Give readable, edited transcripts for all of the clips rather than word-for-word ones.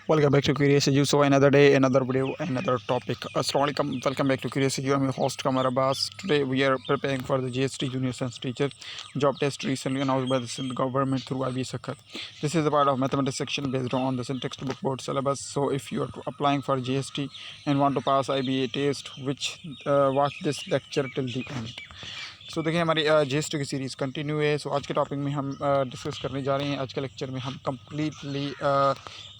Welcome back to Curious Edu. So another day, another video, another topic. Assalamualaikum. Welcome back to Curious Edu. I'm your host Kamar Abbas. Today we are preparing for the GST Junior Science Teacher job test recently announced by the Sindh government through IB Sakhat. This is a part of mathematics section based on the Sindh textbook board syllabus. So if you are applying for GST and want to pass IBA test, watch this lecture till the end. सो देखिए हमारी GST की series continue है। सो आज के topic में हम discuss करने जा रहे हैं। आज के लेक्चर में हम कम्प्लीटली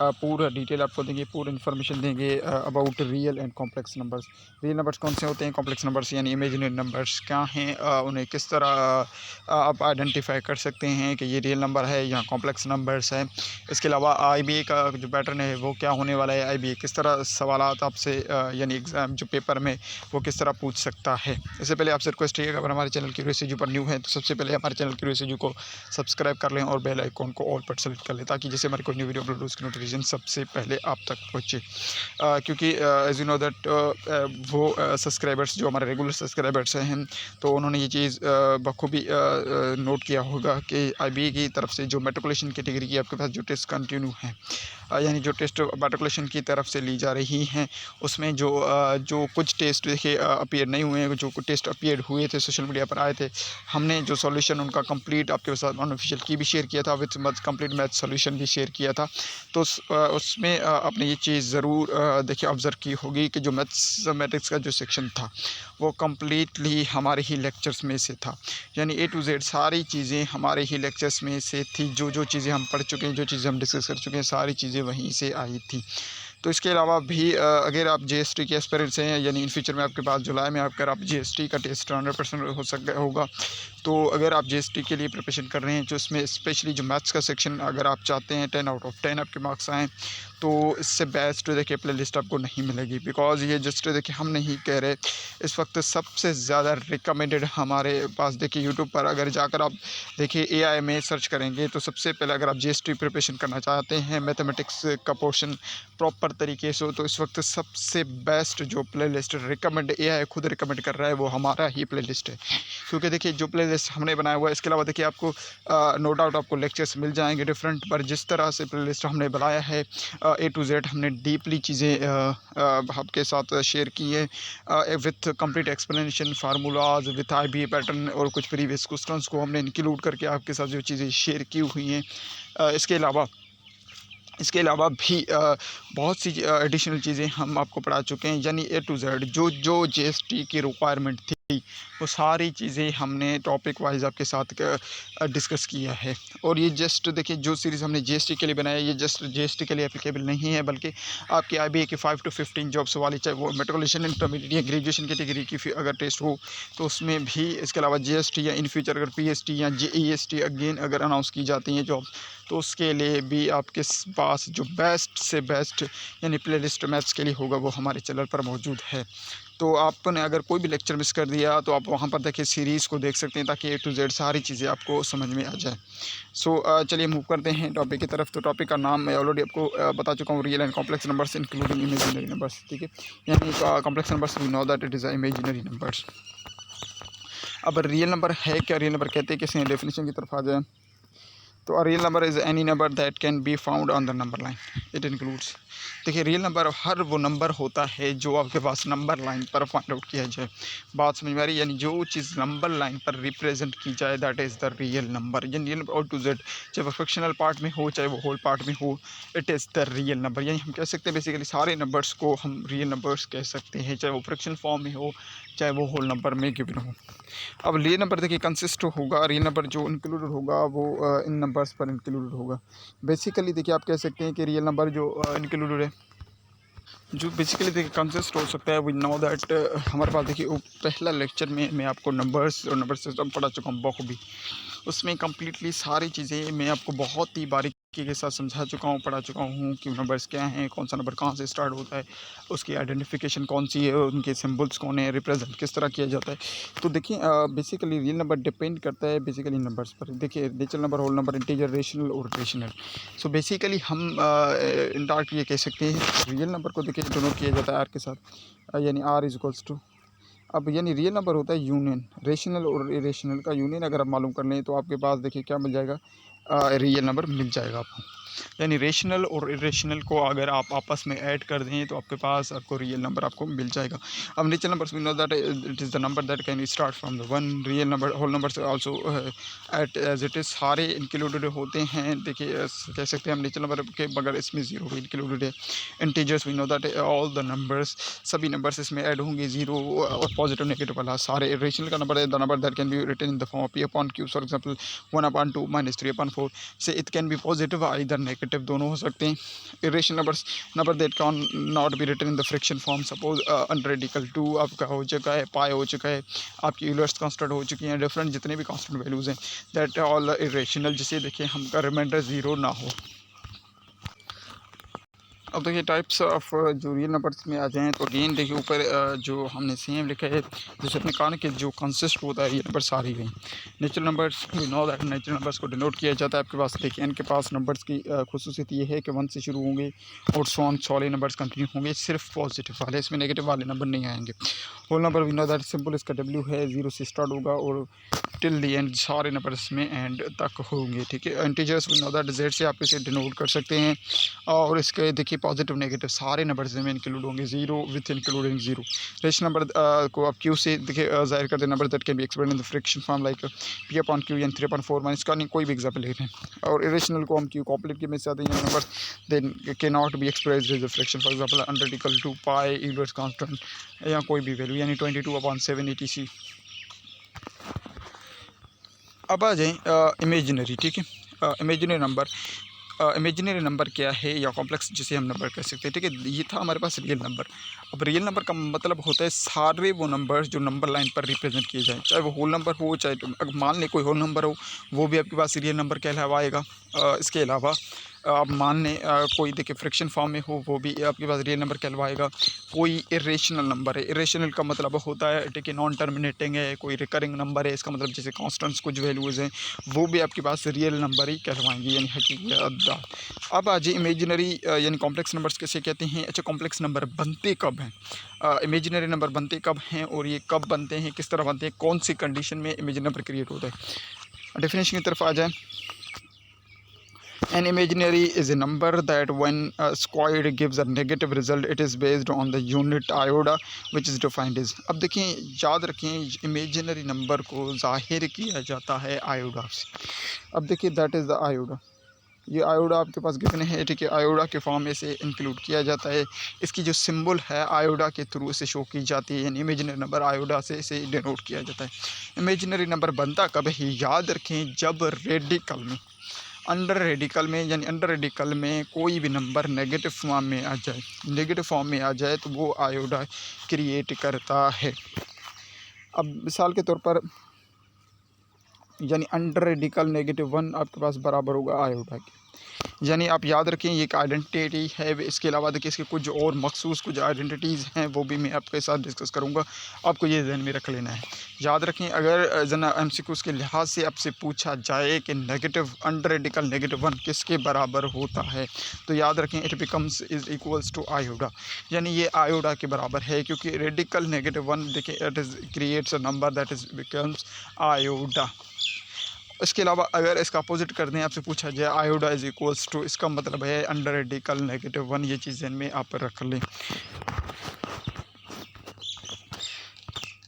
पूरा डिटेल आपको देंगे, पूरा इन्फॉर्मेशन देंगे about real and complex numbers. Real numbers कौन से होते हैं, कॉम्प्लेक्स नंबर्स यानी इमेजिनरी नंबर्स क्या हैं, उन्हें किस तरह आप आइडेंटिफाई कर सकते हैं कि ये रियल नंबर है या कॉम्प्लेक्स नंबर्स है। इसके अलावा IBA का जो पैटर्न है वो क्या होने वाला है, IBA किस तरह सवालात आपसे यानी एग्ज़ाम जो पेपर में वो किस तरह पूछ सकता है। इससे पहले आपसे रिक्वेस्ट है अगर हमारे चैनल क्यूरियस एजू पर न्यू है तो सबसे पहले हमारे चैनल क्यूरियस एजू को सब्सक्राइब कर लें और बेल आइकॉन को ऑल पर सेलेक्ट कर लें ताकि जैसे हमारी कोई न्यू वीडियो अपलोड उसकी नोटिफिकेशन सबसे पहले आप तक पहुँचे। क्योंकि एज यू नो दैट वो सब्सक्राइबर्स जो हमारे रेगुलर सब्सक्राइबर्स हैं तो उन्होंने ये चीज़ बखूबी नोट किया होगा कि IBA की तरफ से जो मेट्रिकुलेशन कैटेगरी की आपके पास जो टेस्ट कंटिन्यू है यानी जो टेस्ट मेट्रिकुलेशन की तरफ से ली जा रही हैं उसमें जो कुछ टेस्ट देखिए अपीयर नहीं हुए हैं, जो कुछ टेस्ट अपीयर हुए थे सोशल मीडिया पर आए थे, हमने जो सॉल्यूशन उनका कंप्लीट आपके साथ अनऑफिशियल की भी शेयर किया था, विद कंप्लीट मैथ सॉल्यूशन भी शेयर किया था। तो उसमें आपने ये चीज़ ज़रूर देखिए ऑब्ज़र्व की होगी कि जो मैथमेटिक्स का जो सेक्शन था वो कम्प्लीटली हमारे ही लेक्चर्स में से था, यानी A to Z सारी चीज़ें हमारे ही लेक्चर्स में से थी। जो चीज़ें हम पढ़ चुके हैं, जो चीज़ें हम डिस्कस कर चुके हैं, सारी चीज़ें वहीं से आई थी। तो इसके अलावा भी अगर आप GST के एस्पिरेंट्स हैं यानी इन फ्यूचर में आपके पास जुलाई में अगर आप GST का टेस्ट 100% होगा, तो अगर आप GST के लिए प्रिपरेशन कर रहे हैं जो इसमें स्पेशली जो मैथ्स का सेक्शन अगर आप चाहते हैं 10 आउट ऑफ 10 आपके मार्क्स आएँ तो इससे बेस्ट देखिए प्ले लिस्ट आपको नहीं मिलेगी। बिकॉज़ ये जस्ट देखिए हम नहीं कह रहे, इस वक्त सबसे ज़्यादा रिकमेंडेड हमारे पास देखिए यूट्यूब पर अगर जाकर आप देखिए AI में सर्च करेंगे तो सबसे पहले अगर आप GST प्रिपरेशन करना चाहते हैं मैथमेटिक्स का पोर्शन प्रॉपर तरीके से तो इस वक्त सबसे बेस्ट जो प्ले लिस्ट रिकमेंड AI खुद रिकमेंड कर रहा है वो हमारा ही प्ले लिस्ट है। क्योंकि देखिए जो प्ले लिस्ट हमने बनाया हुआ है, इसके अलावा देखिए आपको नो डाउट आपको लेक्चर्स मिल जाएंगे डिफरेंट, पर जिस तरह से प्ले लिस्ट हमने बनाया है A to Z हमने डीपली चीज़ें आपके साथ शेयर की है with complete explanation formulas with IBA pattern और कुछ प्रीवियस क्वेश्चंस को हमने इंक्लूड करके आपके साथ जो चीज़ें शेयर की हुई हैं। इसके अलावा भी बहुत सी एडिशनल चीज़ें हम आपको पढ़ा चुके हैं, यानी A to Z जो GST की रिक्वायरमेंट थी वो सारी चीज़ें हमने टॉपिक वाइज आपके साथ डिस्कस किया है। और ये जस्ट देखिए जो सीरीज़ हमने GST के लिए बनाया ये जस्ट GST के लिए एप्लीकेबल नहीं है, बल्कि आपकी IBA की 5 to 15 जॉब्स वाली, चाहे वो मेट्रिकुलेशन इंटरमीडिएट या ग्रेजुएशन कैटेगरी की अगर टेस्ट हो तो उसमें भी, इसके अलावा GST या इन फ्यूचर अगर PST या JEST अगेन अगर अनाउंस की जाती हैं जॉब तो उसके लिए भी आपके पास जो बेस्ट से बेस्ट यानी प्लेलिस्ट मैथ्स के लिए होगा वो हमारे चैनल पर मौजूद है। तो आपने अगर कोई भी लेक्चर मिस कर दिया तो आप वहाँ पर देखिए सीरीज़ को देख सकते हैं ताकि A to Z सारी चीज़ें आपको समझ में आ जाए। सो चलिए मूव करते हैं टॉपिक की तरफ। तो टॉपिक का नाम मैं ऑलरेडी आपको बता चुका हूँ, real and complex numbers including imaginary numbers. ठीक है, यानी complex numbers we know that it is imaginary numbers. अब रियल नंबर है क्या, रियल नंबर कहते हैं किसी डेफिनेशन की तरफ आ जाए तो अ real number is any number that can be found on the number line. It includes, देखिए रियल नंबर हर वो नंबर होता है जो आपके पास नंबर लाइन पर फाइंड आउट किया जाए। बात समझ में आ रही है, यानी जो चीज़ नंबर लाइन पर रिप्रेजेंट की जाए that is the real number. यानी रियल नंबर टू जेड, चाहे वो फ्रैक्शनल पार्ट में हो चाहे वो होल पार्ट में हो, it is the real number. यानी हम कह सकते हैं बेसिकली सारे नंबर्स को हम रियल नंबर्स कह सकते हैं, चाहे वो फ्रैक्शनल फॉर्म में हो चाहे वो होल नंबर में गिवन हो। अब रियल नंबर देखिए कंसिस्ट होगा, रियल नंबर जो इंक्लूडेड होगा वो इन नंबर्स पर इंक्लूडेड होगा। बेसिकली देखिए आप कह सकते हैं कि रियल नंबर जो इंक्लूडेड है जो बेसिकली देखिए कंसिस्ट हो सकता है। वी नो दैट हमारे पास देखिए पहला लेक्चर में मैं आपको नंबर्स और नंबर सिस्टम पढ़ा चुका हूँ बखूबी। उसमें कम्प्लीटली सारी चीज़ें मैं आपको बहुत ही बारीकी के साथ समझा चुका हूँ, पढ़ा चुका हूँ कि नंबर्स क्या हैं, कौन सा नंबर कहाँ से स्टार्ट होता है, उसकी आइडेंटिफिकेशन कौन सी है, उनके सिंबल्स कौन है, रिप्रेजेंट किस तरह किया जाता है। तो देखिए बेसिकली रियल नंबर डिपेंड करता है बेसिकली नंबर्स पर। देखिए natural number, whole number, integer, rational और रेशनल। सो बेसिकली हम इंडायरेक्ट ये कह सकते हैं रियल नंबर को देखिए डिनोट किया जाता है आर के साथ, यानी R इज इक्वल्स टू, अब यानी रियल नंबर होता है यूनियन, रेशनल और इरेशनल का यूनियन अगर आप मालूम कर लें तो आपके पास देखिए क्या मिल जाएगा, रियल नंबर मिल जाएगा आपको। यानी रेशनल और इरेशनल को अगर आप आपस में ऐड कर दें तो आपके पास आपको रियल नंबर आपको मिल जाएगा। अब natural numbers we know that it is the number that can start from the one. Real number whole numbers also at as it is सारे इंक्लूडेड होते हैं। देखिए कह सकते हैं हम नेचुरल नंबर के बगैर इसमें ज़ीरो भी इंक्लूडेड है। Integers we know that all the numbers सभी नंबर्स इसमें ऐड होंगे, ज़ीरो और पॉजिटिव नेगेटिव वाला सारे। रेशनल का नंबर है the number that can be written in the form of p upon q, for example 1/2 - 3/4 से it can be positive either negative, दोनों हो सकते हैं। Irrational numbers number that can not be written in the fraction form, suppose under radical 2 आपका हो चुका है, पाई हो चुका है, आपकी यूलर्स कांस्टेंट हो चुकी हैं, डिफरेंट जितने भी कांस्टेंट वैल्यूज़ हैं दैट ऑल इरेशनल, जिसे देखिए हमका रिमाइंडर ज़ीरो ना हो। अब देखिए टाइप्स ऑफ जो रियल नंबर्स में आ जाएँ तो अगेन देखिए ऊपर जो हमने सेम लिखा है, जैसे अपने कहा कि जो कंसिस्ट होता है ये नंबर सारी गई। Natural numbers we know that natural numbers को डिनोट किया जाता है आपके पास। देखिए इनके पास नंबर्स की खुसूसियत ये है कि 1 से शुरू होंगे और सो ऑन सारे नंबर्स कंटिन्यू होंगे, सिर्फ पॉजिटिव वाले, इसमें नेगेटिव वाले नंबर नहीं आएंगे। Whole number we know that simple इसका W है, 0 से स्टार्ट होगा और टिल दी एंड सारे नंबर्स में एंड तक होंगे, ठीक है। Integers we know that Z से आप इसे डिनोट कर सकते हैं और इसके देखिए पॉजिटिव नेगेटिव सारे नंबर्स में इंक्लूड होंगे, 0 विथ इंक्लूडिंग 0। रेशनल नंबर को आप Q से देखिए जाहिर कर दें, number that can B expressed in the fraction form like p/q यानी 3/4 इसका नहीं कोई भी एग्जाम्पल ले रहे हैं। और इरेशनल को हम Q कॉम्प्लीट के में से आते हैं number then can not be expressed in the fraction, for example 100 = pi inverse constant या कोई भी वैल्यू यानी 22/7 etc। अब आ जाएँ इमेजिनरी, ठीक है। इमेजिनरी नंबर क्या है या कॉम्प्लेक्स जिसे हम नंबर कह सकते हैं, ठीक है। ये था हमारे पास रियल नंबर। अब रियल नंबर का मतलब होता है सारे वो नंबर्स जो नंबर लाइन पर रिप्रेजेंट किए जाएँ, चाहे वो होल नंबर हो, चाहे अगर मान लें कोई होल नंबर हो, वो भी आपके पास रियल नंबर कहलावाएगा। इसके अलावा आप मान लें कोई देखिए फ्रैक्शन फॉर्म में हो, वो भी आपके पास रियल नंबर कहलवाएगा। कोई इरेशनल नंबर है, इरेशनल का मतलब होता है ठीक है नॉन टर्मिनेटिंग है, कोई रिकरिंग नंबर है, इसका मतलब जैसे कांस्टेंट्स कुछ वैल्यूज़ हैं वो भी आपके पास रियल नंबर ही कहलवाएंगे यानी हकीकी अद्दा। अब आज इमेजिनरी यानी कॉम्प्लेक्स नंबर्स कैसे कहते हैं। अच्छा, कॉम्प्लेक्स नंबर बनते कब हैं, इमेजिनरी नंबर बनते कब हैं और ये कब बनते हैं, किस तरह बनते हैं, कौन सी कंडीशन में इमेजिनरी नंबर क्रिएट होता है। डेफिनेशन की तरफ आ जाए। An imaginary is a number that when squared gives a negative result. It is based on the unit iota which is defined as। अब देखें याद रखें इमेजिनरी नंबर को जाहिर किया जाता है आयोडा से। अब देखिए दैट इज़ द आयोडा, ये आयोडा आपके पास गिवन है, ठीक है। आयोडा के फॉर्म में से इंक्लूड किया जाता है, इसकी जो सिंबल है आयोडा के थ्रू से शो की जाती है, यानी इमेजिनरी नंबर आयोडा से इसे डिनोट किया जाता है। इमेजिनरी नंबर बनता कब है, याद रखें जब रेडिकल में, अंडर रेडिकल में, यानी अंडर रेडिकल में कोई भी नंबर नेगेटिव फॉर्म में आ जाए, नेगेटिव फॉर्म में आ जाए तो वो आयोडा क्रिएट करता है। अब मिसाल के तौर पर यानी अंडर रेडिकल -1 आपके पास बराबर होगा आयोडा के, यानी आप याद रखें ये एक आइडेंटिटी है। इसके अलावा देखिए इसके कुछ और मखसूस कुछ आइडेंटिटीज़ हैं, वो भी मैं आपके साथ डिस्कस करूँगा, आपको ये ध्यान में रख लेना है। याद रखें अगर जना MCQs के लिहाज से आपसे पूछा जाए कि नेगेटिव अंडर रेडिकल -1 किसके बराबर होता है, तो याद रखें it becomes is equals to iota, यानी ये आयोडा के बराबर है, क्योंकि रेडिकल -1 देखिए it is creates a number that is becomes iota. इसके अलावा अगर इसका अपोजिट कर दें, आपसे पूछा जाए आयोडा इज़ इक्वल्स टू, इसका मतलब है अंडर रेडिकल -1, ये चीज़ में आप रख लें।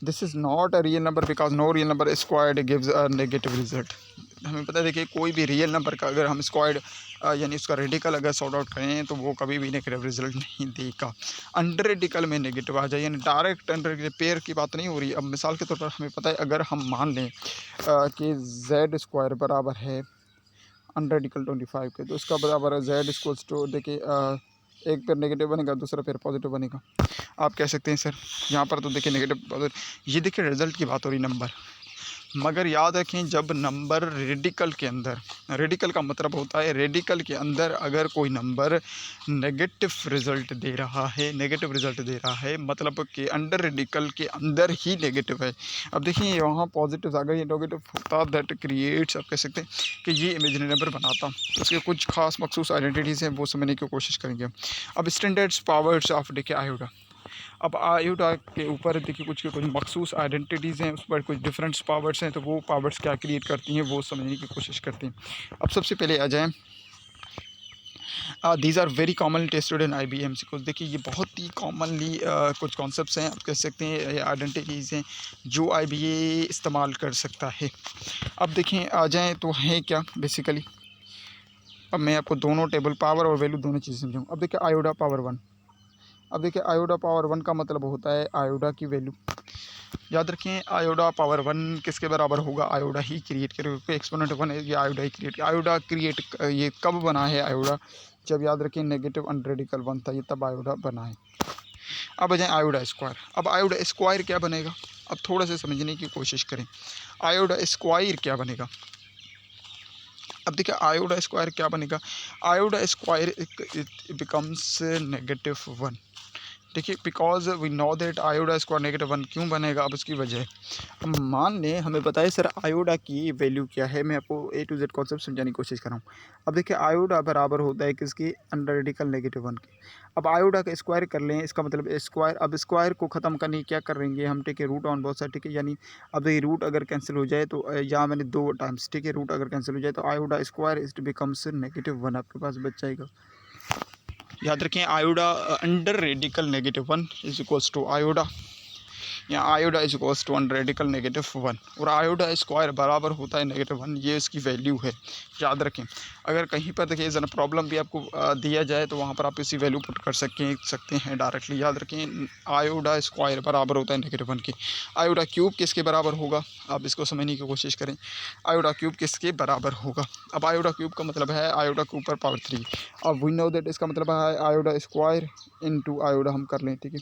This is not a real number because no real number squared gives a negative result. हमें पता है देखिए कोई भी रियल नंबर का अगर हम स्क्वायर्ड यानी उसका रेडिकल अगर सॉर्ट आउट करें तो वो कभी भी नेगेटिव रिजल्ट नहीं देगा। अंडर रेडिकल में नेगेटिव आ जाए, यानी डायरेक्ट अंडर पेयर की बात नहीं हो रही। अब मिसाल के तौर पर हमें पता है अगर हम मान लें कि Z² बराबर है अंडर रेडिकल 25 के, तो उसका बराबर है Z = देखिए एक पेयर नेगेटिव बनेगा, दूसरा पेयर पॉजिटिव बनेगा। आप कह सकते हैं सर यहाँ पर तो देखिए नेगेटिव पॉजिटिव, ये देखिए रिजल्ट की बात हो रही नंबर, मगर याद रखें जब नंबर रेडिकल के अंदर, रेडिकल का मतलब होता है रेडिकल के अंदर अगर कोई नंबर नेगेटिव रिज़ल्ट दे रहा है, नेगेटिव रिज़ल्ट दे रहा है मतलब कि अंडर रेडिकल के अंदर ही नेगेटिव है। अब देखिए वहाँ पॉजिटिव अगर ये नेगेटिव होता दैट क्रिएट्स, आप कह सकते हैं कि ये इमेजिनरी नंबर बनाता। उसके कुछ खास मखसूस आइडेंटिटीज़ हैं, वो समझने की कोशिश करेंगे। अब स्टैंडर्ड्स पावर्स ऑफ देखिए आयोडा। अब आयोडा के ऊपर देखिए कुछ मखसूस आइडेंटिटीज़ हैं, उस पर कुछ डिफरेंट पावर्स हैं, तो वो पावर्स क्या क्रिएट करती हैं वो समझने की कोशिश करते हैं। अब सबसे पहले आ जाएँ these are very commonly tested in IB MCQ। देखिए ये बहुत ही कॉमनली कुछ कॉन्सेप्ट्स हैं, आप कह सकते हैं आइडेंटिटीज़ हैं जो IBA इस्तेमाल कर सकता है। अब देखें आ जाएँ तो है क्या बेसिकली। अब मैं आपको दोनों टेबल पावर और वैल्यू दोनों चीज़ें समझाऊँ। अब देखिए आयोडा पावर 1, अब देखिए आयोडा पावर 1 का मतलब होता है आयोडा की वैल्यू। याद रखें आयोडा पावर 1 किसके बराबर होगा, आयोडा ही क्रिएट करेगा, क्योंकि एक्सपोनेंट 1 है, ये आयोडा ही क्रिएट, आयोडा क्रिएट ये कब बना है आयोडा, जब याद रखें नेगेटिव अनरेडिकल 1 था, ये तब आयोडा बना है। अब आ जाए आयोडा स्क्वायर। अब आयोडा स्क्वायर क्या बनेगा, अब थोड़ा सा समझने की कोशिश करें। आयोडा स्क्वायर क्या बनेगा, अब देखिए आयोडा स्क्वायर क्या बनेगा, आयोडा स्क्वायर बिकम्स -1। देखिए because we know that iota square -1 क्यों बनेगा, अब उसकी वजह मान लें हमें बताए सर आयोडा की वैल्यू क्या है, मैं आपको A to Z कॉन्सेप्ट समझाने की कोशिश कर रहा हूँ। अब देखिए आयोडा बराबर होता है किसकी, अंडर रेडिकल -1 के। अब आयोडा का स्क्वायर कर लें, इसका मतलब स्क्वायर, अब स्क्वायर को ख़त्म करने की क्या करेंगे हम, ठीक है रूट ऑन बहुत सारे, ठीक है यानी अब ये रूट अगर कैंसिल हो जाए तो यहाँ मैंने 2 टाइम्स, ठीक है रूट अगर कैंसिल हो जाए तो आयोडा स्क्वायर इट बिकम्स -1 आपके पास बच जाएगा। याद रखें iota under radical -1 is equals to iota, या iota is equals to under radical -1 और आयोडा स्क्वायर बराबर होता है -1, ये इसकी वैल्यू है। याद रखें अगर कहीं पर देखिए ज़रा प्रॉब्लम भी आपको दिया जाए तो वहाँ पर आप इसी वैल्यू पुट कर सकते हैं डायरेक्टली। याद रखें आयोडा स्क्वायर बराबर होता है -1 के। आयोडा क्यूब किसके बराबर होगा, आप इसको समझने की कोशिश करें। आयोडा क्यूब किसके बराबर होगा, अब आयोडा क्यूब का मतलब है आयोडा के ऊपर पावर 3। अब वी नो दैट इसका मतलब है आयोडा स्क्वायर इनटू आयोडा हम कर लें, ठीक है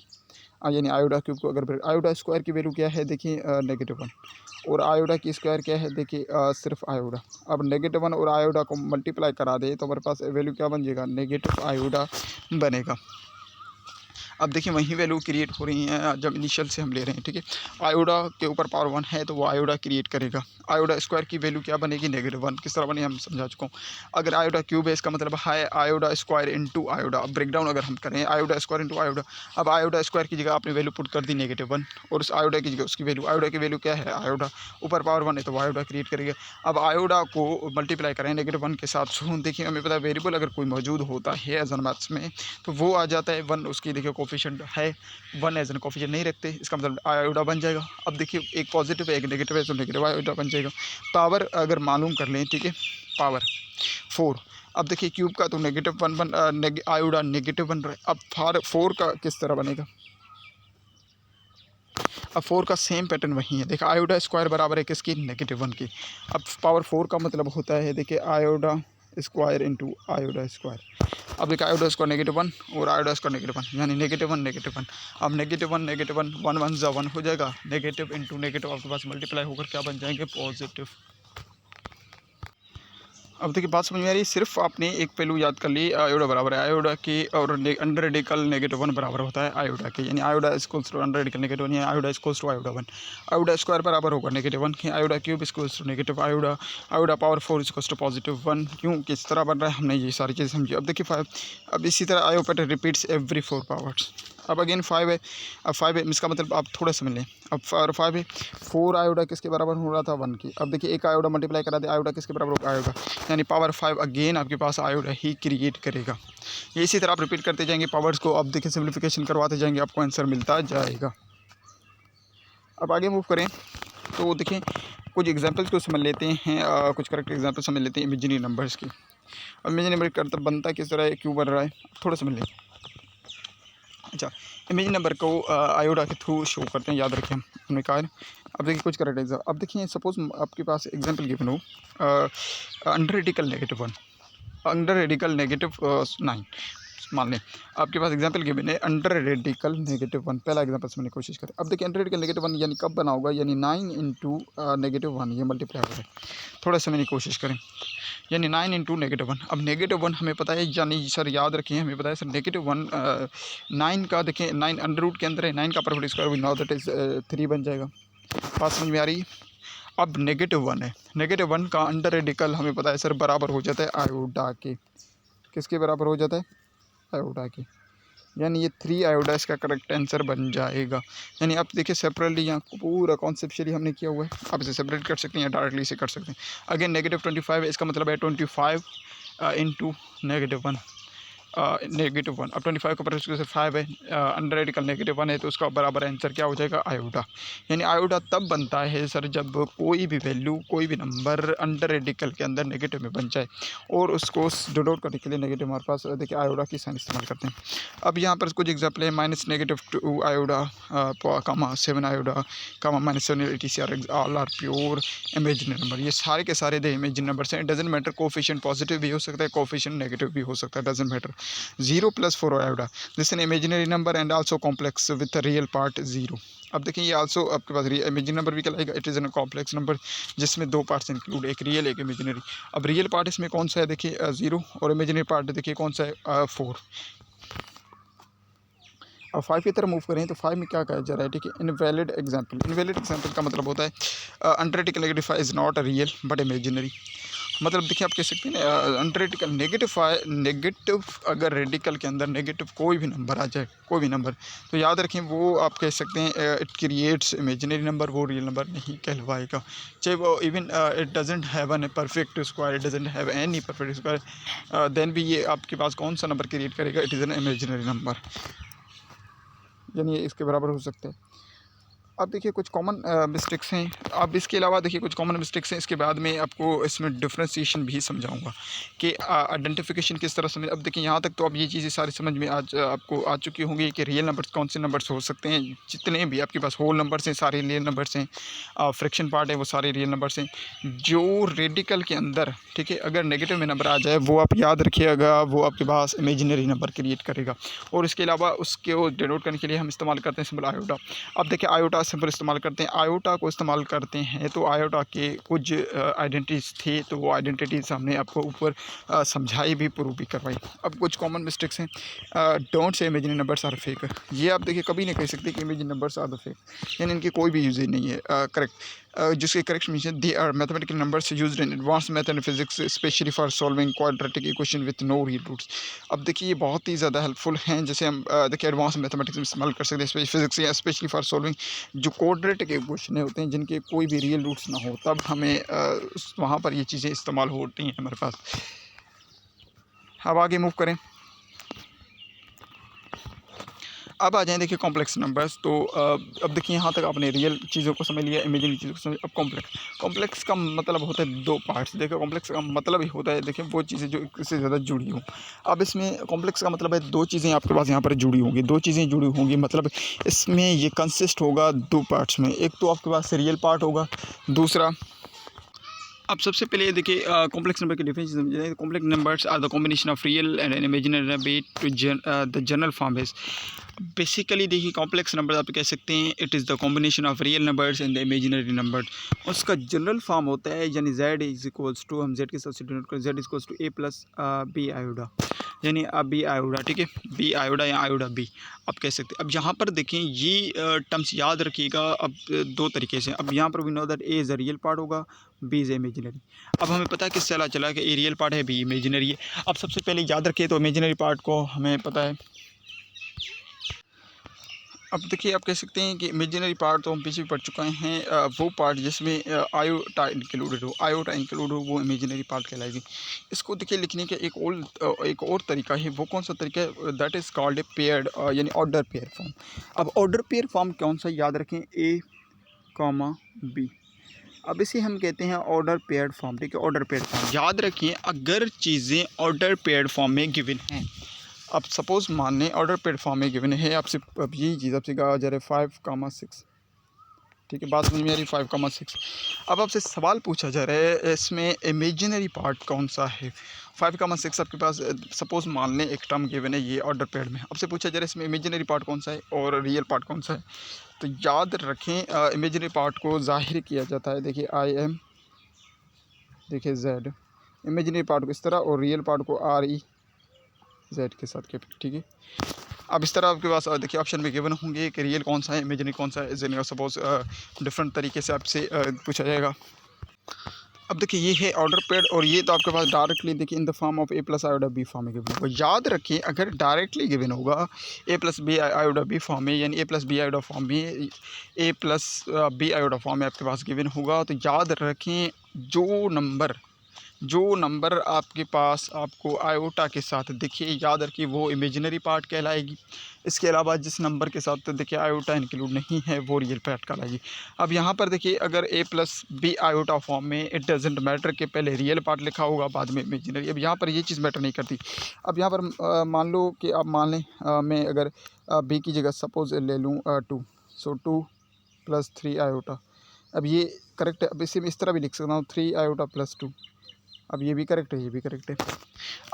यानी आयोडा क्यूब को अगर आयोडा स्क्वायर की वैल्यू क्या है देखिए -1 और आयोडा की स्क्वायर क्या है देखिए सिर्फ आयोडा। अब -1 और आयोडा को मल्टीप्लाई करा दे तो हमारे पास वैल्यू क्या बन जाएगा, नेगेटिव आयोडा बनेगा। अब देखिए वही वैल्यू क्रिएट हो रही हैं जब इनिशियल से हम ले रहे हैं, ठीक है आयोडा के ऊपर पावर 1 है तो वो आयोडा क्रिएट करेगा। आयोडा स्क्वायर की वैल्यू क्या बनेगी, -1 किस तरह बने हम समझा चुका हूँ। अगर आयोडा क्यूब है इसका मतलब है आयोडा स्क्वायर इंटू आयोडा। अब ब्रेकडाउन अगर हम करें आयोडा स्क्वायर इंटू आयोडा, अब आयोडा स्क्वायर की जगह आपने वैल्यू पुट कर दी -1 और उस आयोडा की जगह उसकी वैल्यू, आयोडा की वैल्यू क्या है आयोडा, ऊपर पावर 1 है तो वो आयोडा क्रिएट करेगा। अब आयोडा को मल्टीप्लाई करें -1 के साथ, सो देखिए हमें पता है वेरिएबल अगर कोई मौजूद होता है एज एन मैथ्स में तो वो आ जाता है 1, उसकी देखिए कोफिशिएंट है 1 एज एन कोफिशिएंट नहीं रखते, इसका मतलब आयोडा बन जाएगा। अब देखिए एक पॉजिटिव है एक नेगेटिव है तो नेगेटिव आयोडा बन जाएगा। पावर अगर मालूम कर लें, ठीक है पावर 4, अब देखिए क्यूब का तो -1 आयोडा नेगेटिव बन रहा है। अब 4 का किस तरह बनेगा, अब 4 का सेम पैटर्न वही है, देखिए आयोडा स्क्वायर बराबर है किसकी, -1 की। अब पावर 4 का मतलब होता है देखिए आयोडा स्क्वायर इंटू आयोडा स्क्वायर। अब देखिए आयोडा स्क्वायर -1 और आयोडा स्क्वायर -1 यानी -1 अब -1 1 1 जा 1 हो जाएगा, नेगेटिव इंटू नेगेटिव आपके पास मल्टीप्लाई होकर क्या बन जाएंगे, पॉजिटिव। अब देखिए बात समझ में आ रही है, सिर्फ आपने एक पहलू याद कर ली आयोडा बराबर है आयोडा की और अंडर रेडिकल -1 बराबर होता है आयोडा के, यानी iota equals to under radical -1 यानी iota equals to iota 1। Iota square बराबर होगा -1 के, iota cube equals to negative iota, iota power 4 equals to +1। क्यों किस तरह बन रहा है हमने ये सारी चीज़ें समझी। अब देखिए 5, अब इसी तरह आयो पैटर्न रिपीट्स एवरी 4 पावर्स। अब अगेन 5 है, अब 5 है इसका मतलब आप थोड़ा समझ लें। अब 5 है 4 आयोडा किसके बराबर हो रहा था 1 की। अब देखिए एक आयोडा मल्टीप्लाई करा दे, आयोडा किसके बराबर होगा आयोडा, यानी पावर 5 अगेन आपके पास आयोडा ही क्रिएट करेगा। ये इसी तरह आप रिपीट करते जाएंगे पावर्स को। अब देखिए सिम्प्लिफिकेशन करवाते जाएंगे आपको आंसर मिलता जाएगा। अब आगे मूव करें तो देखिए कुछ एग्जांपल्स को समझ लेते हैं, कुछ करेक्ट एग्जांपल समझ लेते हैं इमेजिनरी नंबर्स की। अब इमेजिनरी नंबर करता बनता किस तरह है, क्यों बन रहा है थोड़ा समझ लें। अच्छा इमेजिनरी नंबर को आयोडा के थ्रू शो करते हैं, याद रखें हमने कहा है। अब देखिए कुछ करेक्ट एग्जाम, अब देखिए सपोज आपके पास एग्जांपल गिवन हो अंडर रेडिकल -1 अंडर रेडिकल -9 मान लें आपके पास एग्जांपल गिवन है अंडर रेडिकल -1। पहला एग्जांपल समझने की कोशिश करें। अब देखिए अंडर रेडिकल -1 यानी कब बना होगा, यानी 9 इंटू -1 ये मल्टीप्लाई हो रहा है। थोड़ा समझने की कोशिश करें, यानी 9 इंटू -1। अब -1 हमें पता है, यानी सर याद रखें हमें पता है सर -1 9 का देखें 9 अंडर रूट के अंदर है, 9 का perfect square we know that is 3 बन जाएगा। बात समझ में आ रही है। अब -1 है, -1 का अंडर रेडिकल हमें पता है सर बराबर हो जाता है आयोडा के, किसके बराबर हो जाता है आयोडा के, यानी ये 3 आयोडा इसका करेक्ट आंसर बन जाएगा। यानी आप देखिए सेपरेटली यहाँ पूरा कॉन्सेप्चुअली हमने किया हुआ है, आप इसे सेपरेट कर सकते हैं या डायरेक्टली इसे कर सकते हैं। अगेन -25 है, इसका मतलब है 25 इंटू -1 -1। अब 25 के ऊपर उसके 5 है, अंडर रेडिकल -1 है, तो उसका बराबर आंसर क्या हो जाएगा, आयोटा। यानी आयोटा तब बनता है सर जब कोई भी वैल्यू, कोई भी नंबर अंडर रेडिकल के अंदर नेगेटिव में बन जाए, और उसको डिनोट करने के लिए नेगेटिव हमारे पास देखिए आयोडा की साइन इस्तेमाल करते हैं। अब यहाँ पर कुछ एग्जाम्पल है, -2 iota, -7 iota, -7 ATCR, all are pure imaginary number. ये सारे के सारे दे इमेजिनरी नंबर्स हैं। डजेंट मैटर, कोफिशिएंट पॉजिटिव भी हो सकता है, कोफिशिएंट नेगेटिव भी हो सकता है, doesn't matter. 0 + 4 iota, this an imaginary number and also complex with real part 0। अब देखिए ये आल्सो आपके पास इमेजिनरी नंबर भी कहलाएगा। It is N complex number जिसमें दो पार्ट्स इंक्लूड, एक रियल एक इमेजिनरी। अब रियल पार्ट इसमें कौन सा है, देखिए 0, और इमेजिनरी पार्ट देखिए कौन सा है, 4। अब 5 की तरफ मूव करें तो 5 में क्या कहा जा रहा है, ठीक है, इनवैलिड एग्जाम्पल। इनवैलिड एग्जाम्पल का मतलब होता है uncritical negative is not a real but imaginary. मतलब देखिए आप कह सकते हैं ना, अनक्रिटिकल नेगेटिव अगर रेडिकल के अंदर नेगेटिव कोई भी नंबर आ जाए, कोई भी नंबर, तो याद रखें वो आप कह सकते हैं इट क्रिएट्स इमेजिनरी नंबर, वो रियल नंबर नहीं कहलवाएगा। चाहे वो even it doesn't have an perfect square, it doesn't have any perfect square, then भी ये आपके पास कौन सा नंबर क्रिएट करेगा, it is an imaginary number, यानी ये इसके बराबर हो सकते हैं। अब देखिए कुछ कॉमन मिस्टेक्स हैं। अब इसके अलावा देखिए कुछ कॉमन मिस्टेक्स हैं, इसके बाद में आपको इसमें डिफ्रेंसीशन भी समझाऊंगा कि आइडेंटिफिकेशन किस तरह समझ। अब देखिए यहाँ तक तो अब ये चीज़ें सारी समझ में आज आपको आ चुकी होंगी कि रियल नंबर्स कौन से नंबर्स हो सकते हैं। जितने भी आपके पास होल नंबर्स हैं सारे रियल नंबर्स हैं, फ्रैक्शन पार्ट है वो सारे रियल नंबर्स हैं। जो रेडिकल के अंदर, ठीक है, अगर नेगेटिव में नंबर आ जाए वो आप याद रखिएगा, वो आपके पास इमेजिनरी नंबर क्रिएट करेगा। और इसके अलावा उसके डिनोट करने के लिए हम इस्तेमाल करते हैं सिंबल आयोटा। अब देखिए आयोटा सिंबल इस्तेमाल करते हैं, आयोटा को इस्तेमाल करते हैं तो आयोटा के कुछ आइडेंटिटीज़ थे, तो वो आइडेंटिटीज़ हमने आपको ऊपर समझाई भी, प्रूव भी करवाई। अब कुछ कॉमन मिस्टेक्स हैं। Don't say imaginary numbers are fake. ये आप देखिए कभी नहीं कह सकते कि imaginary numbers are the fake, यानी इनकी कोई भी यूज नहीं है करेक्ट। जिसके correct mean they are mathematical numbers used in advance math and physics specially for solving quadratic equation with no real roots. अब देखिए ये बहुत ही ज़्यादा हेल्पफुल हैं, जैसे हम देखिए एडवांस मैथमेटिक्स में इस्तेमाल कर सकते हैं, फिजिक्स या स्पेशली फॉर सॉल्विंग जो क्वाड्रेटिक इक्वेशन होते हैं जिनके कोई भी रियल रूट्स ना हो, तब हमें वहाँ पर ये चीज़ें इस्तेमाल होती हैं हमारे पास। अब आगे मूव करें, अब आ जाएँ देखिए कॉम्प्लेक्स नंबर्स। तो अब देखिए यहाँ तक आपने रियल चीज़ों को समझ लिया, इमेजिनरी चीज़ों को समझ। अब कॉम्प्लेक्स का मतलब होता है दो पार्ट्स। देखिए कॉम्प्लेक्स का मतलब ही होता है देखिए वो चीज़ें जो इससे ज़्यादा जुड़ी हों। अब इसमें कॉम्प्लेक्स का मतलब है दो चीज़ें आपके पास यहाँ पर जुड़ी होंगी, दो चीज़ें जुड़ी होंगी, मतलब इसमें ये कंसिस्ट होगा दो पार्ट्स में। एक तो आपके पास रियल पार्ट होगा, दूसरा। अब सबसे पहले देखिए कॉम्प्लेक्स नंबर के डिफरेंस समझिए। Complex numbers are the combination of real and an imaginary number to the general form is. Basically देखिए कॉम्प्लेक्स नंबर आप कह सकते हैं it is the combination of real numbers and the imaginary number. उसका general form होता है यानी z is equals to, हम z के साथ डिनोट करें, z is equals to a plus b iota, यानी अब बी आयोडा, ठीक है, बी आयोडा या आयोडा बी आप कह सकते हैं। अब यहाँ पर देखें ये टर्म्स याद रखिएगा। अब दो तरीके से, अब यहाँ पर we know that A is a real part होगा, बी इज़ इमेजिनरी। अब हमें पता है किससे चला कि ए रियल पार्ट है, बी इमेजिनरी है। अब सबसे पहले याद रखिए तो इमेजिनरी पार्ट को हमें पता है। अब देखिए आप कह सकते हैं कि इमेजिनरी पार्ट तो हम पीछे भी पढ़ चुके हैं, वो पार्ट जिसमें आयोटा इंक्लूडेड हो, आयोटा इंक्लूड हो वो इमेजिनरी पार्ट कहलाएगी। इसको देखिए लिखने का एक और तरीका है, वो कौन सा तरीका है, that is called a paired यानी ऑर्डर पेयर फॉर्म। अब ऑर्डर पेयर फॉर्म कौन सा, याद रखें ए कॉमा बी। अब इसे हम कहते हैं ऑर्डर पेयर्ड फॉर्म, ठीक है, ऑर्डर पेयर्ड फॉर्म। याद रखें अगर चीज़ें ऑर्डर पेयर्ड फॉर्म में गिवन हैं, अब सपोज़ मान लें ऑर्डर पेड फॉर्म में गिवन है आपसे, अब यही चीज़ आपसे कहा जा रहा है 5,6, ठीक है, बात समझ में आ रही, 5,6। अब आपसे सवाल पूछा जा रहा है इसमें इमेजिनरी पार्ट कौन सा है। 5,6 आपके पास सपोज़ मान लें एक टर्म गिवन है ये ऑर्डर पेड में, आपसे पूछा जा रहा है इसमें इमेजिनरी पार्ट कौन सा है और रियल पार्ट कौन सा है। तो याद रखें इमेजिनरी पार्ट को ज़ाहिर किया जाता है, देखिए आई एम, देखिए जेड, इमेजिनरी पार्ट को इस तरह और रियल पार्ट को RE जेड के साथ कैपिटल, ठीक है। अब इस तरह आपके पास देखिए ऑप्शन में गिवन होंगे कि रियल कौन सा है, इमेजिनरी कौन सा है। सपोज डिफरेंट तरीके से आपसे पूछा जाएगा। अब देखिए ये है ऑर्डर पेड और ये तो आपके पास डायरेक्टली देखिए in the form of A plus iota B form में गिवन होगा। याद रखिए अगर डायरेक्टली गिवन होगा A plus B iota B form में, यानी A plus B iota form में, A plus B iota form में आपके पास गिवन होगा, तो याद रखें जो नंबर जो नंबर आपके पास आपको आयोटा के साथ देखिए, याद रखिए वो इमेजिनरी पार्ट कहलाएगी। इसके अलावा जिस नंबर के साथ देखिए आयोटा इंक्लूड नहीं है वो रियल पार्ट कहलाएगी। अब यहाँ पर देखिए अगर A plus B iota form में इट डजेंट मैटर कि पहले रियल पार्ट लिखा होगा बाद में इमेजिनरी। अब यहाँ पर ये चीज़ मैटर नहीं करती। अब यहाँ पर मान लो कि आप मान लें मैं अगर बी की जगह सपोज ले लूँ 2, सो 2 + 3 आयोटा। अब ये करेक्ट है। अब इसे मैं इस तरह भी लिख सकता हूँ 3 आयोटा + 2। अब ये भी करेक्ट है, ये भी करेक्ट है।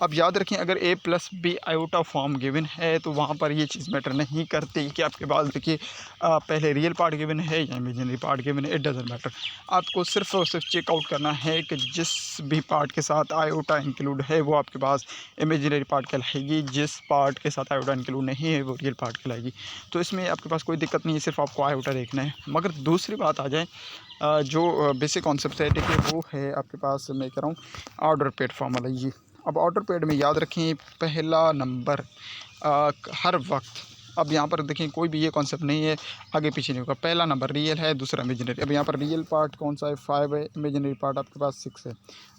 अब याद रखें अगर A plus B iota form given है तो वहाँ पर ये चीज़ मैटर नहीं करती कि आपके पास देखिए पहले रियल पार्ट गिवन है या इमेजिनरी पार्ट गिवन है, इट डजेंट मैटर। आपको सिर्फ और सिर्फ चेकआउट करना है कि जिस भी पार्ट के साथ आयोटा इंक्लूड है वो आपके पास इमेजिनरी पार्ट कहलाएगी, जिस पार्ट के साथ आयोटा इंक्लूड नहीं है वो रियल पार्ट कहलाएगी। तो इसमें आपके पास कोई दिक्कत नहीं है, सिर्फ आपको आयोटा देखना है। मगर दूसरी बात आ जाए जो बेसिक कॉन्सेप्ट है देखिए वो है आपके पास, मैं कह रहा हूँ ऑर्डर पेड फॉर्म वाला ये। अब ऑर्डर पेड में याद रखें पहला नंबर हर वक्त, अब यहाँ पर देखें कोई भी ये कॉन्सेप्ट नहीं है आगे पीछे नहीं होगा। पहला नंबर रियल है, दूसरा इमेजिनरी। अब यहाँ पर रियल पार्ट कौन सा है 5 है, इमेजिनरी पार्ट आपके पास 6 है।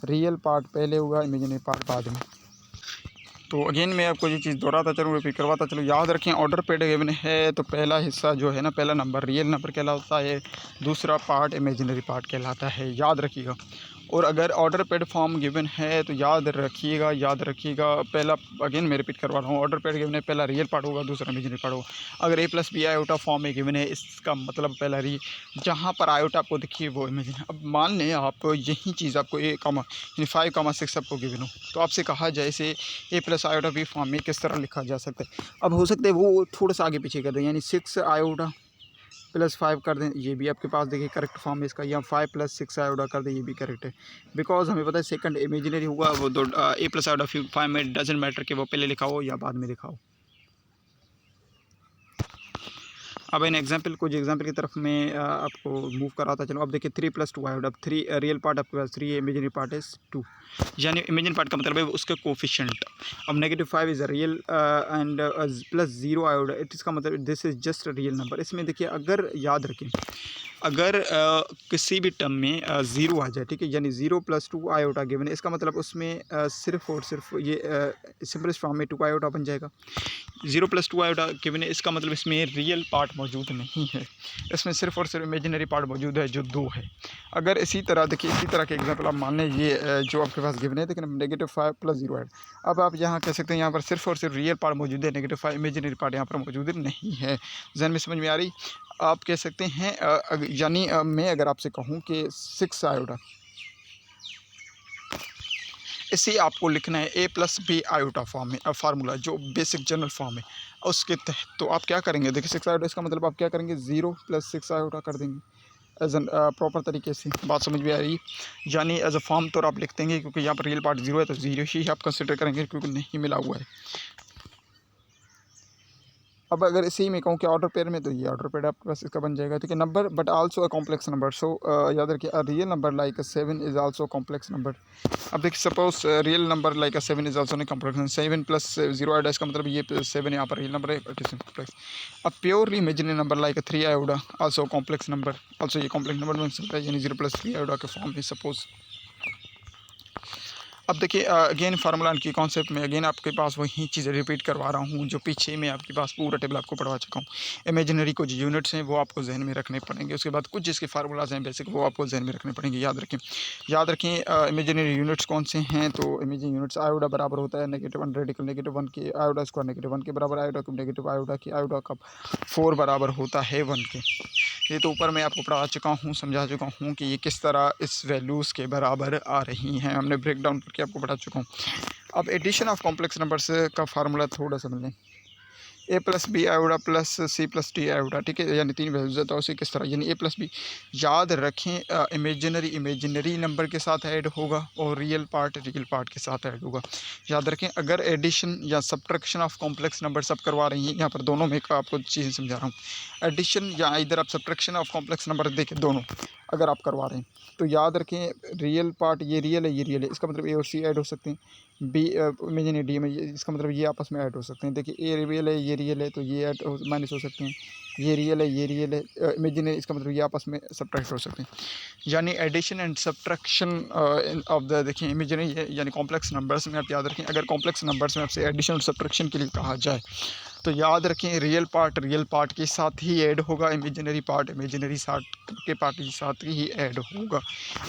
रियल पार्ट पहले होगा, इमेजिनरी पार्ट बाद में। तो अगेन मैं आपको ये चीज़ दोहराता चलूँ, रिपीट करवाता चलूँ। याद रखें ऑर्डर पेड गिवन है तो पहला हिस्सा जो है ना, पहला नंबर रियल नंबर कहलाता है, दूसरा पार्ट इमेजिनरी पार्ट कहलाता है, याद रखिएगा। और अगर ऑर्डर पेड फॉर्म गिवन है तो याद रखिएगा पहला, अगेन मैं रिपीट करवा रहा हूँ, ऑर्डर पेड गिवन है पहला रियल पार्ट होगा, दूसरा इमेजिनरी पार्ट होगा। अगर A plus B iota form में गिवन है इसका मतलब पहला जहाँ पर आयोटा आपको देखिए वो इमेजिनरी। अब मान लें आप यही चीज़ आपको यानी 5,6 आपको गिवन हो तो आपसे कहा जाए इसे ए प्लस आयोटा बी फॉर्म में किस तरह लिखा जा सकता है। अब हो सकता है वो थोड़ा सा आगे पीछे कर दें, यानी 6 आयोटा +5 कर दें, ये भी आपके पास देखिए करेक्ट फॉर्म है इसका, या 5 + 6 आयोटा कर दें, ये भी करेक्ट है। बिकॉज हमें पता है सेकंड इमेजिनरी होगा वो दो ए प्लस आयोटा 5 में डजेंट मैटर कि वो पहले लिखा हो या बाद में लिखा हो। अब इन एग्जाम्पल कुछ एग्जाम्पल की तरफ मैं आपको मूव कराता चलो। अब देखिए 3 + 2 आयोटा। अब 3 रियल पार्ट आपके पास 3 है, इमेजिनरी पार्ट है 2, यानी इमेजिनरी पार्ट का मतलब है उसके कोफिशिएंट। अब -5 is a real and +0 iota, it इसका मतलब this is just real number. इसमें देखिए अगर याद रखें अगर किसी भी टर्म में 0 आ जाए, ठीक है, यानी 0 + 2 आयोटा गिवन है, इसका मतलब उसमें सिर्फ और सिर्फ ये सिंपलेस्ट फॉर्म में 2 आयोटा बन जाएगा। 0 + 2 आयोटा गिवन है, इसका मतलब इसमें रियल पार्ट मौजूद नहीं है, इसमें सिर्फ और सिर्फ इमेजिनरी पार्ट मौजूद है जो 2 है। अगर इसी तरह देखिए इसी तरह के एग्जांपल आप मान लें ये जो आपके पास गिवन है, लेकिन -5 + 0 आयोटा। अब आप यहाँ कह सकते हैं यहाँ पर सिर्फ और सिर्फ रियल पार्ट मौजूद है, -5 इमेजिनरी पार्ट यहाँ पर मौजूद नहीं है। जहन में समझ में आ रही? आप कह सकते हैं यानी मैं अगर आपसे कहूँ कि 6 आयोटा, इसे आपको लिखना है ए प्लस बी आयोटा फॉर्म में, फार्मूला जो बेसिक जनरल फॉर्म है उसके तहत। तो आप क्या करेंगे, देखिए 6 आयोटा, इसका मतलब आप क्या करेंगे 0 + 6 आयोटा कर देंगे एज एन प्रॉपर तरीके से। बात समझ में आ रही? यानी एज अ फॉर्म तो आप लिख देंगे, क्योंकि यहाँ पर रियल पार्ट 0 है तो 0 ही आप कंसिडर करेंगे क्योंकि नहीं मिला हुआ है। अब अगर इसी में कहूँ कि ऑर्डर पेयर में, तो ये ऑर्डर पेयर आपके पास इसका बन जाएगा, ठीक है, number but also a complex number. So याद रखिए a real number like 7 is also complex number. अब देखिए suppose real number like 7 is also नहीं कॉम्प्लेक्स, 7 + 0 आयोटा, इसका मतलब ये 7 यहाँ पर रियल नंबर है, इट इज कॉम्प्लेक्स। अब purely imaginary number like 3 iota also complex number, also ये कॉम्प्लेक्स नंबर बन सकता है, यानी 0 + 3 आयोटा के फॉर्म में सपोज। अब देखिए अगेन फार्मूला की कॉन्सेप्ट में अगेन आपके पास वही चीज़ें रिपीट करवा रहा हूँ जो पीछे में आपके पास पूरा टेबल आपको पढ़वा चुका हूँ। इमेजिनरी कुछ यूनिट्स हैं वो आपको जहन में रखने पड़ेंगे, उसके बाद कुछ जिसके फार्मूलाज हैं बेसिक वो आपको जहन में रखने पड़ेंगे। याद रखें इमेजिनरी यूनिट्स कौन से हैं, तो इमेजिनरी यूनिट्स आयोटा बराबर होता है -1 रेडिकल -1 के, आयोटा स्क्वायर -1 के बराबर, आयोटा क्यूब नेगेटिव आयोटा की, आयोटा का 4 बराबर होता है 1 के। ये तो ऊपर मैं आपको पढ़ा चुका हूँ, समझा चुका हूँ कि ये किस तरह इस वैल्यूज़ के बराबर आ रही हैं, हमने ब्रेक डाउन करके आपको पढ़ा चुका हूँ। अब एडिशन ऑफ कॉम्प्लेक्स नंबर्स का फार्मूला थोड़ा समझ लें। A plus B iota plus C plus T iota, ठीक है, यानी 3 वैल्यूज है तो उसे किस तरह, यानी ए प्लस बी। याद रखें इमेजिनरी नंबर के साथ ऐड होगा और रियल पार्ट के साथ ऐड होगा। याद रखें अगर एडिशन या सब्ट्रैक्शन ऑफ कॉम्प्लेक्स नंबर सब करवा रही हैं, यहाँ पर दोनों में आपको चीज़ें समझा रहा हूँ। एडिशन या इधर आप सब्ट्रैक्शन ऑफ कॉम्प्लेक्स नंबर देखें दोनों, अगर आप करवा रहे हैं तो याद रखें रियल पार्ट ये रियल है, ये रियल है, इसका मतलब ए और सी ऐड हो सकते हैं, बी इमेजिनरी डी में इसका मतलब ये आपस में ऐड हो सकते हैं। देखिए ए रियल है, ये रियल है, तो ये ऐड माइनस हो सकते हैं, ये रियल है, ये रियल है, इमेजिनरी इसका मतलब ये आपस में सब्ट्रैक्ट हो सकते हैं। यानी addition and subtraction of the देखिए इमेजिनरी यानी कॉम्प्लेक्स नंबर्स में आप याद रखें, अगर कॉम्प्लेक्स नंबर्स में आपसे एडिशन और सब्ट्रैक्शन के लिए कहा जाए तो याद रखें रियल पार्ट के साथ ही ऐड होगा, इमेजिनरी पार्ट के पार्ट के साथ ही ऐड होगा।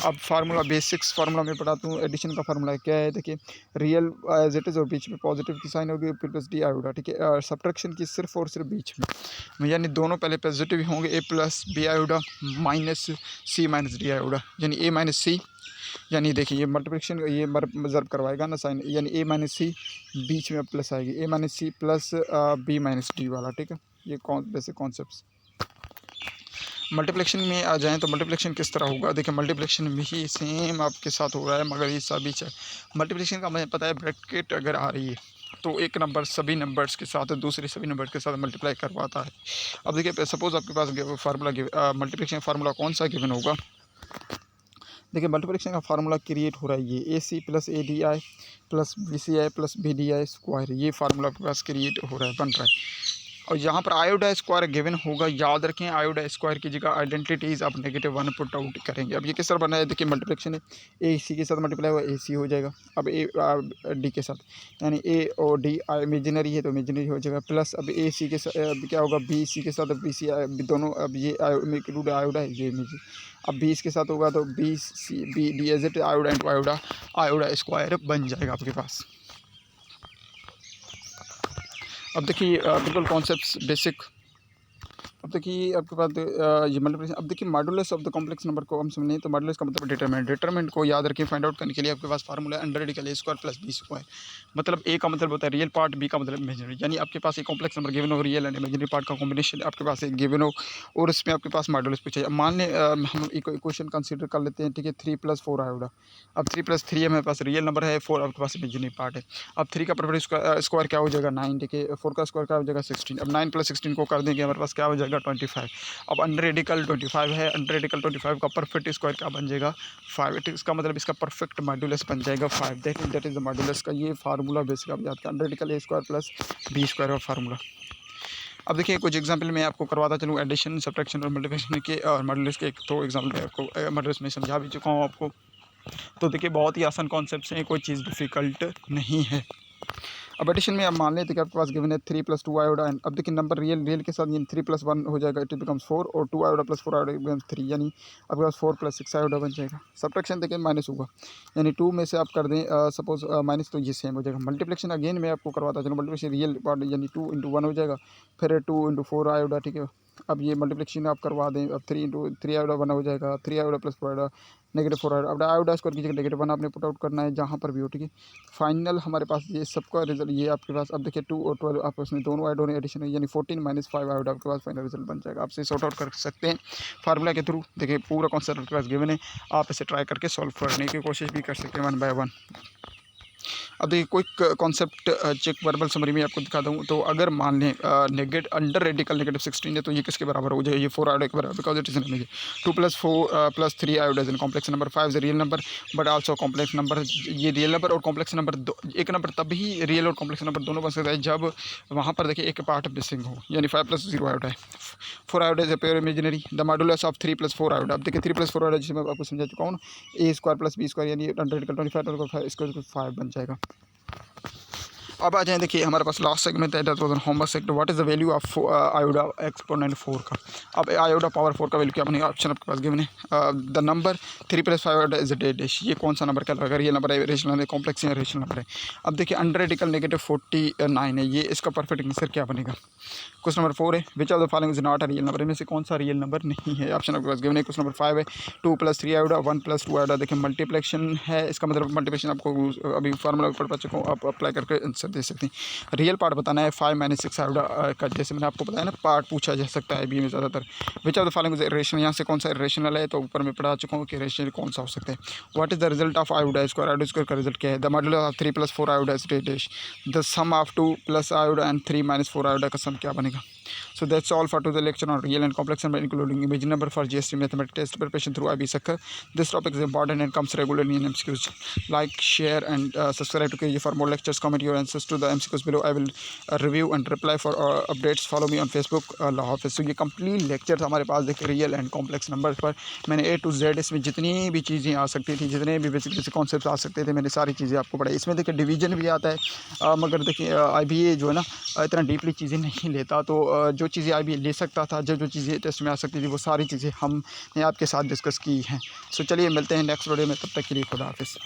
अब फार्मूला बेसिक्स फार्मूला में पढ़ाता हूँ। एडिशन का फार्मूला क्या है, देखिए रियल एज इट इज़ और बीच में पॉजिटिव की साइन होगी, फिर प्लस डी आयोडा, ठीक है। और सब्ट्रैक्शन की सिर्फ और सिर्फ बीच में, यानी दोनों पहले पॉजिटिव होंगे, ए प्लस बी आयोडा माइनस सी माइनस डी आयोडा, यानी ए माइनस सी, यानी देखिए ये मल्टीप्लिकेशन ये ज़र्ब करवाएगा ना साइन, यानी ए माइनस सी बीच में प्लस आएगी, A minus C plus B minus D वाला, ठीक है। ये बेसिक कॉन्सेप्ट्स। मल्टीप्लिकेशन में आ जाएं तो मल्टीप्लिकेशन किस तरह होगा, देखिए मल्टीप्लिकेशन में ही सेम आपके साथ हो रहा है, मगर ये सभी मल्टीप्लिकेशन का मुझे पता है ब्रैकेट अगर आ रही है तो एक नंबर सभी नंबर्स के साथ दूसरे सभी नंबर के साथ मल्टीप्लाई करवाता है। अब देखिए सपोज आपके पास फार्मूला मल्टीप्लिकेशन फार्मूला कौन सा गिवन होगा, देखिए मल्टीप्लिकेशन का फार्मूला क्रिएट हो रहा है, ये A C plus A D I plus B C I plus B D I square, ये फार्मूला आपके पास क्रिएट हो रहा है, बन रहा है। और यहाँ पर आयोडा स्क्वायर गिवन होगा, याद रखें आयोडा स्क्वायर की जगह आइडेंटिटीज़ आप -1 पुट आउट करेंगे। अब ये किस तरह बना है, देखिए मल्टीप्लिकेशन है, ए सी के साथ मल्टीप्लाई हुआ ए सी हो जाएगा, अब ए डी के साथ, यानी ए और डी इमेजिनरी है तो इमेजिनरी हो जाएगा, प्लस अब ए सी के साथ क्या होगा, बी सी के साथ बी सी दोनों, अब ये इंक्लूड आयोडा है, ये इमेज, अब 20 के साथ होगा तो 20 C B D as it iota into iota square बन जाएगा आपके पास। अब देखिए बिल्कुल कॉन्सेप्ट्स बेसिक। अब देखिए आपके पास ये मल्टीप्लिकेशन। अब देखिए modulus of the complex number को हम समझें तो मॉडुलस का मतलब डिटरमिनेंट को याद रखें, फाइंड आउट करने के लिए आपके पास फार्मूला है अंडर रेडिकल ए स्क्वायर प्लस बी स्क्वायर। मतलब ए का मतलब होता है रियल पार्ट, बी का मतलब इमेजिनरी, यानी आपके पास एक कॉम्प्लेक्स नंबर गिवन हो, रियल एंड इमेजिनरी पार्ट का कॉम्बिनेशन आपके पास एक गिवन हो और इसमें आपके पास मॉडुलस पूछा जाए। मान लें हम एक क्वेश्चन कंसिडर कर लेते हैं, ठीक है, 3 + 4 आयोडा। अब 3 + 3 हमारे पास रियल नंबर है, 4 आपके पास इमेजिनरी पार्ट है। अब 3 का परफेक्ट स्क्वायर क्या हो जाएगा 9, ठीक है, 4 का स्क्वायर क्या हो जाएगा 16। अब 9 + 16 को कर देंगे हमारे पास क्या हो जाएगा 25। अब अंडर रेडिकल 25 है, अंडर रेडिकल 25 का परफेक्ट स्क्वायर क्या बन जाएगा 5। इसका मतलब इसका परफेक्ट मॉडुलस बन जाएगा 5। दैट इज द मॉडुलस का ये फार्मूला बेसिक आप याद करें, अंडर रेडिकल ए स्क्वायर प्लस बी स्क्वायर का फार्मूला। अब देखिए कुछ एग्जांपल मैं आपको करवाता चलूँ एडिशन सब्ट्रैक्शन और मल्टीप्लिकेशन के, और मॉडुलस के एक दो एग्जाम्पल मैं आपको मॉडुलस में समझा भी चुका हूँ आपको। तो देखिए बहुत ही आसान कॉन्सेप्ट हैं, कोई चीज़ डिफ़िकल्ट नहीं है। अब एडिशन में आप मान लेते हैं कि आपके पास गिवन है 3 + 2 आयोडा एंड अब देखिए नंबर रियल के साथ यानी 3 + 1 हो जाएगा, इट बिकम्स 4 और 2 आयोडा + 4 आयोडा बिकम्स 3, यानी आपके पास 4 + 6 आयोडा बन जाएगा। सब्ट्रैक्शन देखिए माइनस होगा, यानी 2 में से आप कर दें सपोज माइनस, तो ये सेम हो जाएगा। मल्टीप्लिकेशन अगेन मैं आपको करवाता चलूँ, मल्टीप्लिकेशन रियल पार्ट यानी 2 × 1 हो जाएगा, फिर 2 × 4 आयोडा, ठीक है। अब ये मल्टीप्लिकेशन आप करवा दें, अब 3 × 3 आयोडा 1 हो जाएगा, 3 आयोडा + 4 आयोडा -4 आयोडा। अब आयोडा स्क्वायर की जगह -1 आपने पुट आउट करना है जहाँ पर भी हो, ठीक है। फाइनल हमारे पास ये सबका रिजल्ट ये आपके पास, अब देखिए 2 और 12 आपस में दोनों आयोडा एडिशन है, यानी 14 - 5 आयोडा आपके पास फाइनल रिजल्ट बन जाएगा। आप इसे सॉर्ट आउट कर सकते हैं फार्मूला के थ्रू। देखिए पूरा कॉन्सेप्ट आपके पास गिवन है, आप इसे ट्राई करके सॉल्व करने की कोशिश भी कर सकते हैं 1 बाय 1। अब देखिए quick concept check verbal summary में आपको दिखा दूँ तो अगर मान लें अंडर रेडिकल -16 है तो ये किसके बराबर हो जाए, ये 4 आयोडा के बराबर, because it is an 2 + 4 + 3 iota is an complex number, 5 is real number but also complex number. ये रियल नंबर और कॉम्प्लेक्स नंबर एक नंबर तभी रियल और कॉम्प्लेक्स नंबर दोनों बन सकता है जब वहाँ पर देखिए एक पार्ट मिसिंग हो, यानी 5 + 0 आयोडा है, 4 iota is pure imaginary. The modulus of 3 + 4 iota. अब देखिए 3 + 4 आयोडा जिसे मैं आपको समझा चुका हूँ, A square plus B square, यानी अंडर रेडिकल 25 5 बन जाएगा। अब आ जाएँ, देखिए हमारे पास लास्ट सेगमेंट है that was on homework sector, what is the value of iota exponent 4 का। अब आयोडा पावर 4 का वैल्यू क्या बनेगा, ऑप्शन आपके पास गिवन है। The number 3 + 5 iota is a dash, ये कौन सा नंबर कहलाएगा, रियल नंबर है, रेशनल नंबर है, कॉम्प्लेक्स या रेशनल नंबर है। अब देखिए अंडर रेडिकल -49 है, ये इसका परफेक्ट आंसर क्या बनेगा। क्वेश्चन नंबर 4 है which of the following is not a real number, इनमें से कौन सा रियल नंबर नहीं है, ऑप्शन आपके पास गिवन है। क्वेश्चन नंबर 5 है 2 + 3 आयोडा 1 + 2 आयोडा, देखिए मल्टीप्लिकेशन है, इसका मतलब मल्टीप्लिकेशन आपको अभी फार्मूला पढ़ चुका हूँ, आप अप्लाई करके आंसर आंसर दे सकते हैं। रियल पार्ट बताना है 5 - 6 आयोडा का, जैसे मैंने आपको बताया ना पार्ट पूछा जा सकता है बी में ज़्यादातर। Which of the following is irrational, यहाँ से कौन सा इरेशनल है, तो ऊपर मैं पढ़ा चुका हूँ कि इरेशनल कौन सा हो सकता है। What is the result of iota square, iota square का रिजल्ट क्या है। The modulus of 3 + 4 iota is dash, the sum of 2 + iota and 3 - 4 iota का सम क्या बनेगा। So that's all for the lecture on real and complex number including image number for GST mathematics test preparation through IB Sakkar. This topic is important and comes regularly in MCQs. Like, share and subscribe to KG for more lectures. Comment your answers to the MCQs below. I will review and reply for updates. Follow me on Facebook. अल्लाह हाफ़िज़। तो ये complete lecture हमारे पास देखिए real and complex number पर मैंने A to Z इसमें जितनी भी चीज़ें आ सकती थी, जितने भी बेसिक बेसिक कॉन्सेप्ट आ सकते थे, मैंने सारी चीज़ें आपको पढ़ाई। इसमें देखिए डिवीजन भी आता है, मगर देखिए IBA जो है ना इतना डीपली चीज़ें नहीं लेता, तो जो चीज़ें IBA ले सकता था, जो जो चीज़ें टेस्ट में आ सकती थी, वो सारी चीज़ें हमने आपके साथ डिस्कस की हैं। सो चलिए मिलते हैं नेक्स्ट वीडियो में, तब तक के लिए खुदा हाफ़िज़।